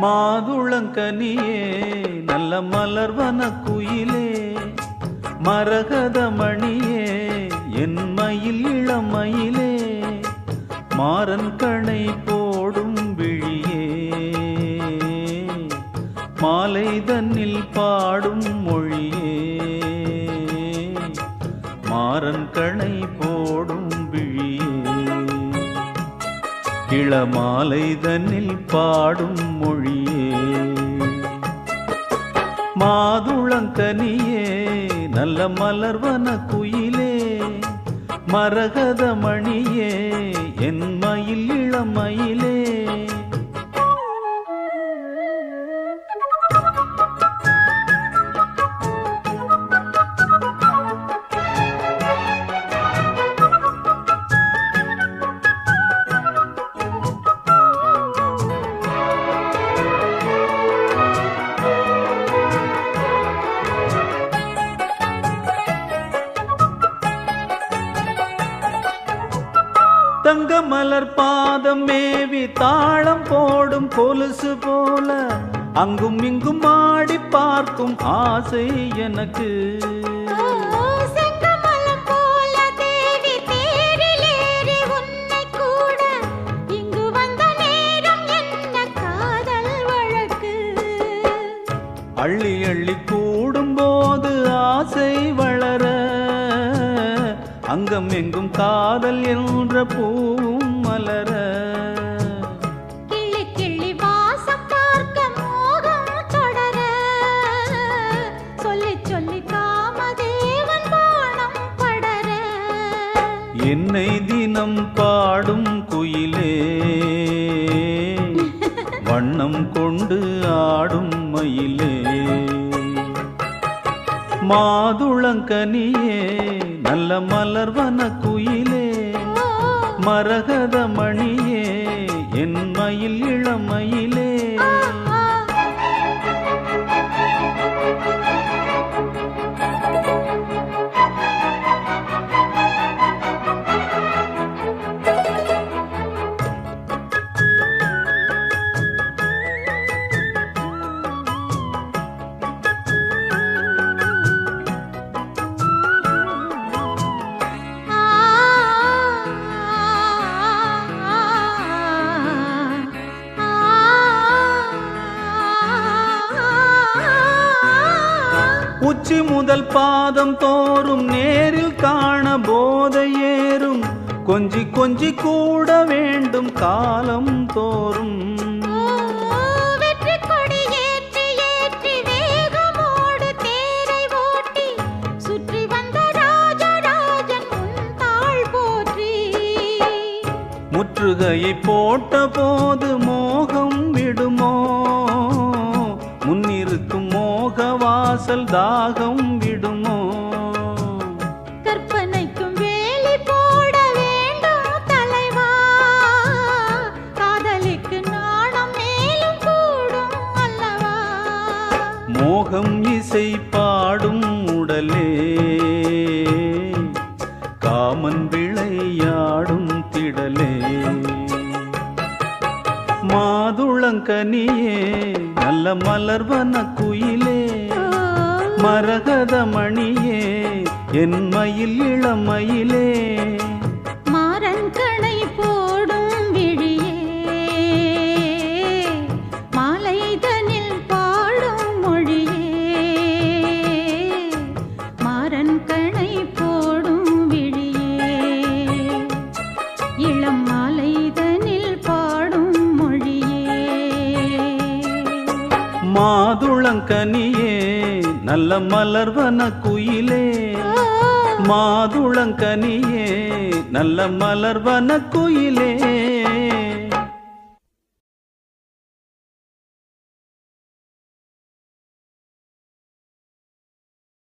மாதுளங்கனியே நல்ல மலர்வன குயிலே மரகத மணியே என் மயில் இளமயிலே மாறன் கணை போடும் விழியே மாலை தன்னில் பாடும் மொழியே மாறன் கணை போடும் விழியே இளமாலை தன்னில் பாடும் மொழியே மாதுளங்கனியே நல்ல மலர்வன குயிலே மரகத மணியே என் மயில் இளமயிலே தங்க மலர் பாதம் மேவி தாளம் போடும் கொலுசு போல அங்கும் இங்கும் ஆடி பார்க்கும் ஆசை எனக்கு அள்ளி அள்ளி கூடும் போது ஆசை வளர அங்கம் எங்கும் காதல் என்ற பூவும் மலர கிள்ளி கிள்ளி வாசம் பார்க்க மோகம் தொடர சொல்லி சொல்லி காமதேவன் பாணம் படர என்னை தினம் பாடும் குயிலே வண்ணம் கொண்டு ஆடும் மயிலே மாதுளங்கனியே நல்ல மலர்வன குயிலே மரகத மணியே என் மயில் இளமயிலே உச்சி முதல் பாதம் தோறும் நேரில் காண போதை ஏறும் கொஞ்சி கொஞ்சி கூட வேண்டும் காலம் தோறும் வெற்றி கொடி ஏற்றி ஏற்றி வேகமோடு தேரை ஓட்டி சுற்றி வந்த ராஜராஜன் உன் தாள் போற்றி முற்றுகையை போட்ட போது மோகம் விடுமோ முன்னிருக்கும் மோக வாசல் தாகம் விடுமோ கற்பனைக்கும் வேலி போட வேண்டும் தலைவா காதலிக்கு நாணம் மேலும் கூடும் அல்லவா மோகம் இசை பாடும் உடலே காமன் விளையாடும் திடலே மாதுளங்கனியே நல்ல மலர்வன குயிலே மரகத மணியே என் மயில் இளமயிலே மாறன் கணை போடும் விழியே மாலை தனில் பாடும் மொழியே மாறன் கணை போடும் விழியே இளம் மாலை தனில் பாடும் மொழியே மாதுளங்கனியே நல்ல மலர்வன குயிலே மாதுளங்கனியே நல்ல மலர்வன குயிலே